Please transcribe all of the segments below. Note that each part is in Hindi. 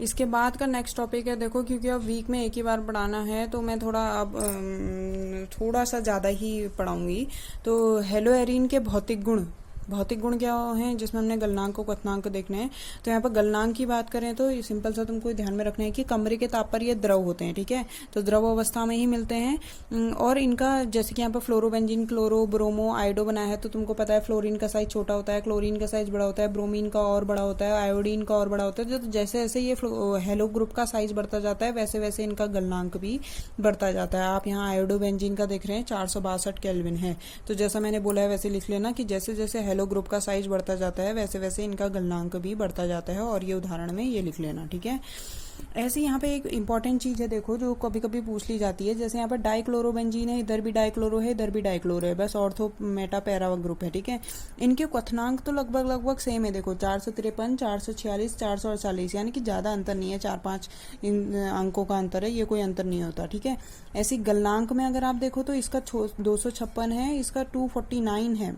इसके बाद का नेक्स्ट टॉपिक है, देखो क्योंकि अब वीक में एक ही बार पढ़ाना है तो मैं थोड़ा अब थोड़ा सा ज़्यादा ही पढ़ाऊंगी। तो हेलो एरीन के भौतिक गुण, भौतिक गुण क्या हैं जिसमें हमने गलनांक को क्वथनांक को देखने हैं। तो यहाँ पर गलनांक की बात करें तो ये सिंपल सा तुमको ध्यान में रखना है कि कमरे के ताप पर ये द्रव होते हैं, ठीक है, तो द्रव अवस्था में ही मिलते हैं। और इनका जैसे कि यहाँ पर फ्लोरोबेंजीन, क्लोरो, ब्रोमो, आयोडो बनाया है, तो तुमको पता है फ्लोरीन का साइज छोटा होता है, क्लोरीन का साइज बड़ा होता है, ब्रोमीन का और बड़ा होता है, आयोडीन का और बड़ा होता है। तो जैसे जैसे ये हेलो ग्रुप का साइज बढ़ता जाता है वैसे वैसे इनका गलनांक भी बढ़ता जाता है। आप यहाँ आयोडोबेंजीन का देख रहे हैं 462 केल्विन है, तो जैसा मैंने बोला है वैसे लिख लेना कि जैसे जैसे हेलो ग्रुप का साइज बढ़ता जाता है वैसे वैसे इनका गलनांक भी बढ़ता जाता है, और ये उदाहरण में ये लिख लेना, ठीक है। ऐसे यहाँ पे एक इंपॉर्टेंट चीज है, देखो जो कभी कभी पूछ ली जाती है, जैसे यहाँ पर डाइक्लोरोबेंजीन है, इधर भी डाइक्लोरो है, इधर भी डाइक्लोरो है, बस ऑर्थो मेटा पैरा ग्रुप है, ठीक है। इनके क्वथनांक तो लगभग लगभग सेम है, देखो 453, 446, 448, यानी कि ज्यादा अंतर नहीं है, 4-5 अंकों का अंतर है, ये कोई अंतर नहीं होता, ठीक है। ऐसी गलनांक में अगर आप देखो तो इसका 256 है, इसका 249 है,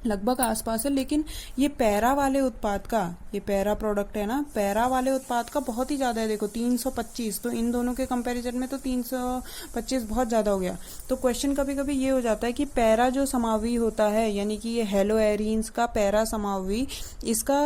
लगभग आसपास है। लेकिन ये पैरा वाले उत्पाद का, ये पैरा प्रोडक्ट है ना, पैरा वाले उत्पाद का बहुत ही ज्यादा है, देखो 325, तो इन दोनों के कंपैरिजन में तो 325 बहुत ज्यादा हो गया। तो क्वेश्चन कभी कभी ये हो जाता है कि पैरा जो समावी होता है, यानी कि ये हेलो एरीन्स का पैरा समावी, इसका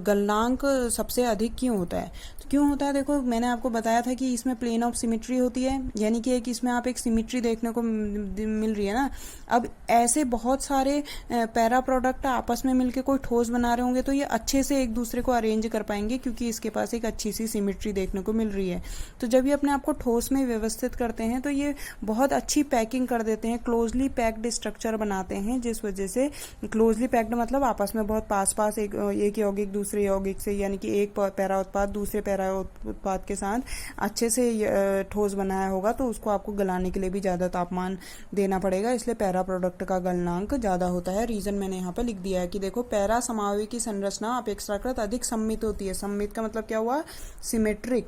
गलनांक सबसे अधिक क्यों होता है? तो क्यों होता है, देखो मैंने आपको बताया था कि इसमें प्लेन ऑफ सिमिट्री होती है, यानी कि एक इसमें आप एक सिमिट्री देखने को मिल रही है ना। अब ऐसे बहुत सारे पैरा प्रोडक्ट आपस में मिलकर कोई ठोस बना रहे होंगे तो ये अच्छे से एक दूसरे को अरेंज कर पाएंगे, क्योंकि इसके पास एक अच्छी सी सिमिट्री देखने को मिल रही है। तो जब ये अपने आप को ठोस में व्यवस्थित करते हैं तो ये बहुत अच्छी पैकिंग कर देते हैं, क्लोजली पैक्ड स्ट्रक्चर बनाते हैं, जिस वजह से क्लोजली पैक्ड मतलब आपस में बहुत पास पास एक यौगिक दूसरे यौगिक से, यानी कि एक पैरा उत्पाद दूसरे पैरा उत्पाद के साथ अच्छे से ठोस बनाया होगा, तो उसको आपको गलाने के लिए भी ज्यादा तापमान देना पड़ेगा, इसलिए पैरा प्रोडक्ट का गलनांक ज्यादा होता है। रीजन मैंने यहाँ पे लिख दिया है कि देखो पैरा समावी की संरचना अपेक्षाकृत अधिक सम्मित होती है। सम्मित का मतलब क्या हुआ? सिमेट्रिक,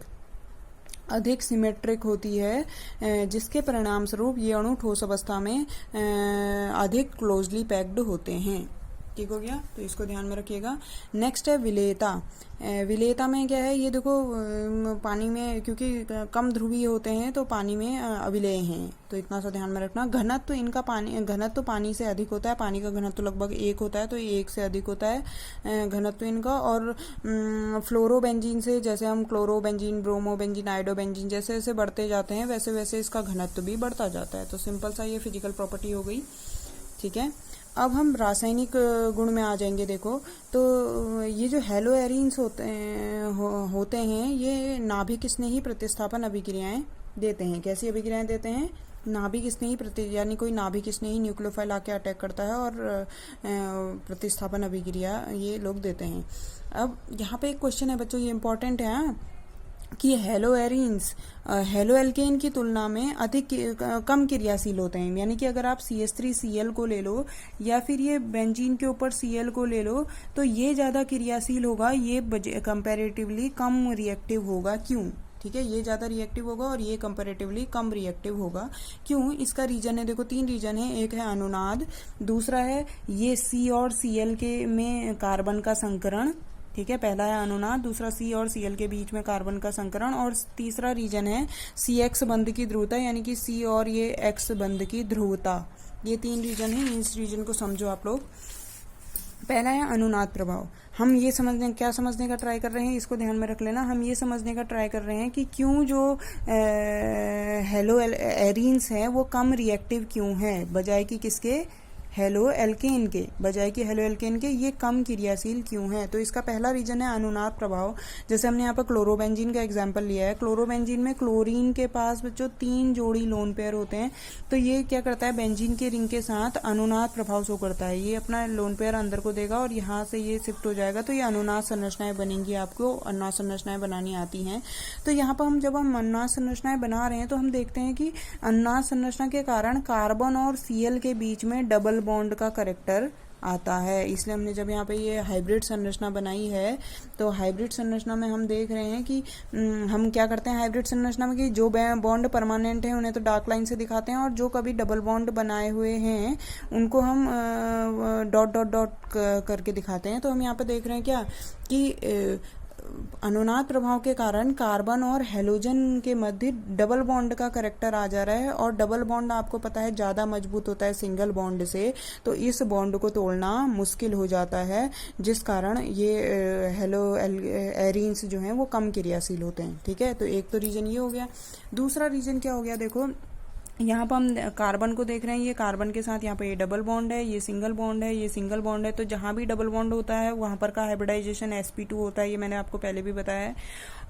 अधिक सिमेट्रिक होती है, जिसके परिणाम स्वरूप ये अणु ठोस अवस्था में अधिक क्लोजली पैक्ड होते हैं। ठीक हो गया, तो इसको ध्यान में रखिएगा। नेक्स्ट है विलेयता। विलेयता में क्या है, ये देखो पानी में क्योंकि कम ध्रुवीय होते हैं तो पानी में अविलेय हैं, तो इतना सा ध्यान में रखना। घनत्व इनका घनत्व पानी से अधिक होता है, पानी का घनत्व लगभग 1 होता है, तो ये 1 से अधिक होता है घनत्व इनका। और फ्लोरोबेंजीन से, जैसे हम क्लोरोबेंजीन, ब्रोमोबेंजीन, आयोडोबेंजीन जैसे जैसे बढ़ते जाते हैं वैसे वैसे इसका घनत्व भी बढ़ता जाता है। तो सिंपल सा ये फिजिकल प्रॉपर्टी हो गई, ठीक है। अब हम रासायनिक गुण में आ जाएंगे। देखो तो ये जो हेलो एरीन्स होते हैं ये नाभिक स्नेही प्रतिस्थापन अभिक्रियाएं देते हैं। कैसी अभिक्रियाएं देते हैं? नाभिक स्नेही यानी कोई नाभिक स्नेही न्यूक्लियोफाइल आके अटैक करता है और प्रतिस्थापन अभिक्रिया ये लोग देते हैं। अब यहाँ पे एक क्वेश्चन है बच्चों, ये इंपॉर्टेंट है कि हेलो एरीन्स हेलो एल्केन की तुलना में अधिक कम क्रियाशील होते हैं, यानी कि अगर आप CH3Cl को ले लो या फिर ये बेंजीन के ऊपर Cl को ले लो तो ये ज्यादा क्रियाशील होगा, ये कंपैरेटिवली कम रिएक्टिव होगा। क्यों? ठीक है, ये ज्यादा रिएक्टिव होगा और ये कंपैरेटिवली कम रिएक्टिव होगा। क्यों? इसका रीजन है, देखो 3 रीजन है। एक है अनुनाद, दूसरा है ये C और Cl के में कार्बन का संकरण, ठीक है, पहला है अनुनाद, दूसरा C और Cl के बीच में कार्बन का संकरण, और तीसरा रीजन है CX बंध की ध्रुवता, यानी कि C और ये X बंध की ध्रुवता। ये 3 रीजन है, इस रीजन को समझो आप लोग। पहला है अनुनाद प्रभाव। हम ये क्या समझने का ट्राई कर रहे हैं, इसको ध्यान में रख लेना। हम ये समझने का ट्राई कर रहे हैं कि क्यों जो हेलो एरीन्स हैं वो कम रिएक्टिव क्यों है बजाय कि किसके? हेलो एल्केन के, बजाय कि हेलो एल्केन के ये कम क्रियाशील क्यों है। तो इसका पहला रीजन है अनुनाद प्रभाव। जैसे हमने यहाँ पर क्लोरोबेंजीन का एग्जांपल लिया है, क्लोरोबेंजीन में क्लोरीन के पास बच्चों 3 जोड़ी लोन पेयर होते हैं, तो ये क्या करता है, बेंजीन के रिंग के साथ अनुनाद प्रभाव शो करता है। ये अपना लोन पेयर अंदर को देगा और यहाँ से ये शिफ्ट हो जाएगा, तो ये अनुनाद संरचनाएं बनेंगी। आपको अनुनाद संरचनाएं बनानी आती हैं। तो यहाँ पर जब हम अनुनाद संरचनाएं बना रहे हैं तो हम देखते हैं कि अनुनाद संरचना के कारण कार्बन और Cl के बीच में डबल बॉन्ड का कैरेक्टर आता है। इसलिए हमने जब यहाँ पे ये हाइब्रिड संरचना बनाई है, तो हाइब्रिड संरचना में हम देख रहे हैं कि हम क्या करते हैं हाइब्रिड संरचना में कि जो बॉन्ड परमानेंट है उन्हें तो डार्क लाइन से दिखाते हैं, और जो कभी डबल बॉन्ड बनाए हुए हैं उनको हम डॉट डॉट डॉट करके दिखाते हैं। तो हम यहाँ पे देख रहे हैं क्या कि अनुनाद प्रभाव के कारण कार्बन और हेलोजन के मध्य डबल बॉन्ड का करैक्टर आ जा रहा है, और डबल बॉन्ड आपको पता है ज़्यादा मजबूत होता है सिंगल बॉन्ड से, तो इस बॉन्ड को तोड़ना मुश्किल हो जाता है, जिस कारण ये हेलो एरीन्स जो हैं वो कम क्रियाशील होते हैं। ठीक है, तो एक तो रीजन ये हो गया। दूसरा रीजन क्या हो गया, देखो यहाँ पर हम कार्बन को देख रहे हैं, ये कार्बन के साथ यहाँ पे ये डबल बॉन्ड है, ये सिंगल बॉन्ड है, ये सिंगल बॉन्ड है, तो जहाँ भी डबल बॉन्ड होता है वहाँ पर का हाइब्रिडाइजेशन sp2 होता है, ये मैंने आपको पहले भी बताया है।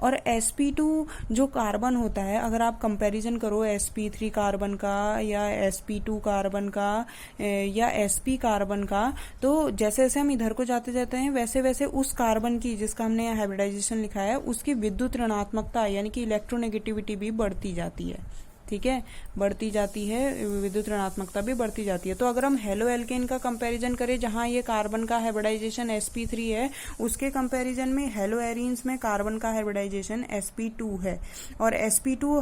और sp2 जो कार्बन होता है, अगर आप कंपैरिजन करो sp3 कार्बन का या sp2 कार्बन का या sp कार्बन का, तो जैसे जैसे हम इधर को जाते जाते हैं वैसे वैसे उस कार्बन की, जिसका हमने यहाँ हाइब्रिडाइजेशन लिखा है, उसकी विद्युत ऋणात्मकता यानी कि इलेक्ट्रोनेगेटिविटी भी बढ़ती जाती है। ठीक है, बढ़ती जाती है, विद्युत ऋणात्मकता भी बढ़ती जाती है। तो अगर हम हेलो एल्केन का कंपैरिजन करें, जहां ये कार्बन का हाइब्रिडाइजेशन sp3 है, उसके कंपैरिजन में हेलो एरीन्स में कार्बन का हाइब्रिडाइजेशन sp2 है, और sp2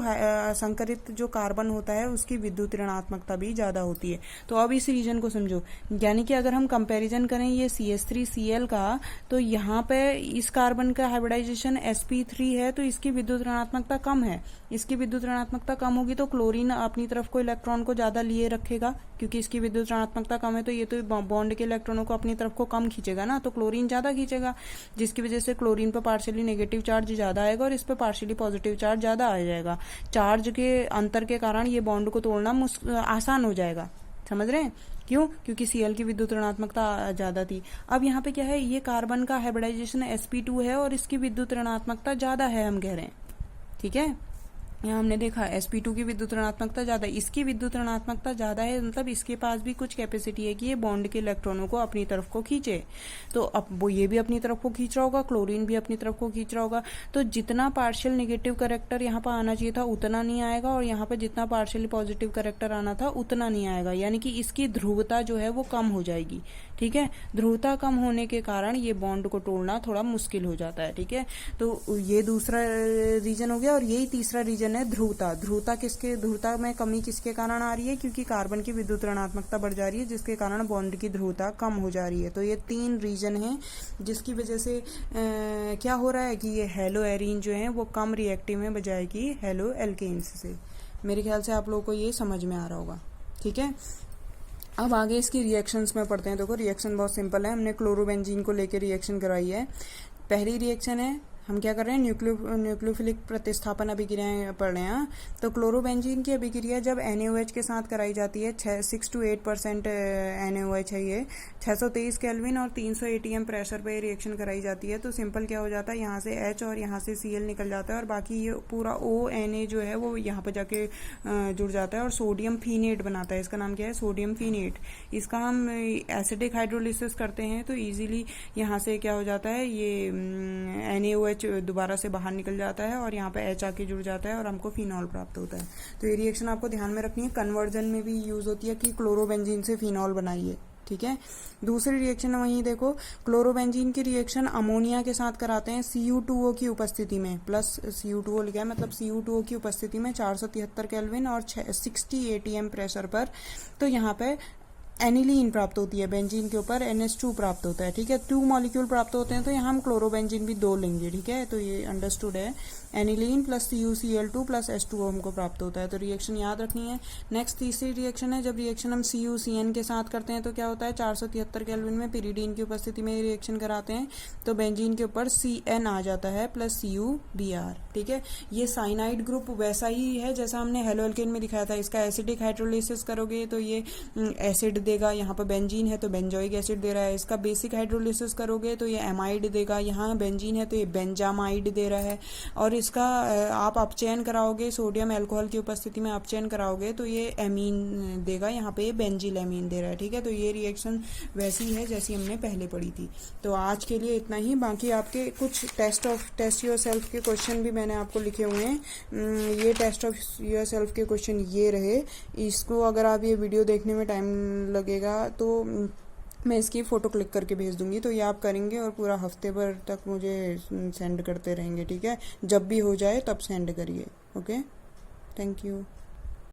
संकरित जो कार्बन होता है उसकी विद्युत ऋणात्मकता भी ज्यादा होती है। तो अब इस रीजन को समझो, यानी कि अगर हम कंपेरिजन करें ये CH3Cl का, तो यहाँ पे इस कार्बन का हाइब्रिडाइजेशन sp3 है, तो इसकी विद्युत ऋणात्मकता कम है, इसकी विद्युत ऋणात्मकता कम होगी तो क्लोरीन अपनी तरफ को इलेक्ट्रॉन को ज्यादा लिए रखेगा, क्योंकि इसकी विद्युत ऋणात्मकता कम है, तो ये तो बॉन्ड के इलेक्ट्रॉनों को अपनी तरफ को कम खींचेगा ना, तो क्लोरीन ज्यादा खींचेगा, जिसकी वजह से क्लोरीन पर पार्शियली नेगेटिव चार्ज ज्यादा आएगा और इस पर पार्शियली पॉजिटिव चार्ज ज्यादा आ जाएगा। चार्ज के अंतर के कारण ये बॉन्ड को तोड़ना आसान हो जाएगा। समझ रहे हैं क्यों? क्योंकि Cl की विद्युत ऋणात्मकता ज्यादा थी। अब यहाँ पे क्या है, ये कार्बन का हाइब्रिडाइजेशन sp2 है और इसकी विद्युत ऋणात्मकता ज्यादा है, हम कह रहे हैं। ठीक है, यहाँ हमने देखा sp2 की विद्युत ऋणात्मकता ज्यादा, इसकी विद्युत ऋणात्मकता ज्यादा है, मतलब इसके पास भी कुछ कैपेसिटी है कि ये बॉन्ड के इलेक्ट्रॉनों को अपनी तरफ को खींचे। तो अब वो ये भी अपनी तरफ को खींच रहा होगा, क्लोरीन भी अपनी तरफ को खींच रहा होगा, तो जितना पार्शियल नेगेटिव कैरेक्टर यहाँ पर आना चाहिए था उतना नहीं आएगा, और यहाँ पर जितना पार्शियली पॉजिटिव कैरेक्टर आना था उतना नहीं आएगा, यानी कि इसकी ध्रुवता जो है वो कम हो जाएगी। ठीक है, ध्रुवता कम होने के कारण ये बॉन्ड को तोड़ना थोड़ा मुश्किल हो जाता है। ठीक है, तो ये दूसरा रीजन हो गया, और यही तीसरा रीजन है ध्रुवता। ध्रुवता में कमी किसके कारण आ रही है? क्योंकि कार्बन की विद्युत ऋणात्मकता बढ़ जा रही है, जिसके कारण बॉन्ड की ध्रुवता कम हो जा रही है। तो ये 3 रीजन है जिसकी वजह से क्या हो रहा है कि ये हेलो एरीन जो है वो कम रिएक्टिव में बजाय कि हेलो एल्केन्स से। मेरे ख्याल से आप लोगों को ये समझ में आ रहा होगा। ठीक है, अब आगे इसकी रिएक्शंस में पढ़ते हैं। देखो रिएक्शन बहुत सिंपल है, हमने क्लोरोबेंजीन को लेकर रिएक्शन कराई है। पहली रिएक्शन है, हम क्या कर रहे हैं, न्यूक्लियोफिलिक प्रतिस्थापन अभिक्रियाएं पढ़ रहे हैं। तो क्लोरोबेंजीन की अभिक्रिया जब NaOH के साथ कराई जाती है, 6 to 8% NaOH है ये, 623 केल्विन और 300 ATM प्रेशर पे रिएक्शन कराई जाती है। तो सिंपल क्या हो जाता है, यहाँ से H और यहाँ से Cl निकल जाता है, और बाकी ये पूरा ONa जो है वो यहाँ पर जाके जुड़ जाता है और सोडियम फिनेट बनाता है। इसका नाम क्या है? सोडियम फिनेट। इसका हम एसिडिक हाइड्रोलिसिस करते हैं तो इजीली यहाँ से क्या हो जाता है, ये NaOH दोबारा से बाहर निकल जाता है और यहाँ पे H आके जुड़ जाता है और हमको फिनॉल प्राप्त होता है। तो ये रिएक्शन आपको ध्यान में रखनी है, कन्वर्जन में भी यूज होती है कि क्लोरोबेंजीन से फिनॉल बनाइए। ठीक है, दूसरी रिएक्शन वहीं देखो, क्लोरोबेंजीन की रिएक्शन अमोनिया के साथ कराते हैं Cu2O की उपस्थिति में, प्लस Cu2O लिखा है, मतलब Cu2O की उपस्थिति में 473 केल्विन और 60 ATM प्रेशर पर। तो यहाँ पे एनिलीन प्राप्त होती है, बेंजीन के ऊपर NH2 प्राप्त होता है। ठीक है, 2 मॉलिक्यूल प्राप्त होते हैं, तो यहाँ हम क्लोरोबेंजीन भी 2 लेंगे। ठीक है, तो ये अंडरस्टूड है, aniline plus CuCl2 plus H2O हमको प्राप्त होता है। तो रिएक्शन याद रखनी है। नेक्स्ट तीसरी रिएक्शन है, जब रिएक्शन हम CuCN के साथ करते हैं तो क्या होता है, 473 केल्विन में पिरीडीन की उपस्थिति में रिएक्शन कराते हैं तो बेंजीन के ऊपर CN आ जाता है प्लस CuBr। ठीक है, ये साइनाइड ग्रुप वैसा ही है जैसा हमने हेलो एल्केन में दिखाया था। इसका एसिडिक हाइड्रोलिसिस करोगे तो ये एसिड देगा, यहाँ पर बेंजीन है तो बेंजोइक एसिड दे रहा है। इसका बेसिक हाइड्रोलिसिस करोगे तो ये एमाइड देगा, यहाँ बेंजीन है तो ये बेंजामाइड दे रहा है। और इसका आप अपचयन कराओगे, सोडियम अल्कोहल की उपस्थिति में अपचयन कराओगे तो ये एमीन देगा, यहाँ पे ये बेंजिल एमीन दे रहा है। ठीक है, तो ये रिएक्शन वैसी है जैसी हमने पहले पढ़ी थी। तो आज के लिए इतना ही, बाकी आपके कुछ टेस्ट योर सेल्फ के क्वेश्चन भी मैंने आपको लिखे हुए हैं। ये टेस्ट ऑफ योर सेल्फ के क्वेश्चन ये रहे। इसको अगर आप ये वीडियो देखने में टाइम लगेगा तो मैं इसकी फ़ोटो क्लिक करके भेज दूंगी, तो ये आप करेंगे और पूरा हफ्ते भर तक मुझे सेंड करते रहेंगे। ठीक है, जब भी हो जाए तब सेंड करिए। Okay, thank you.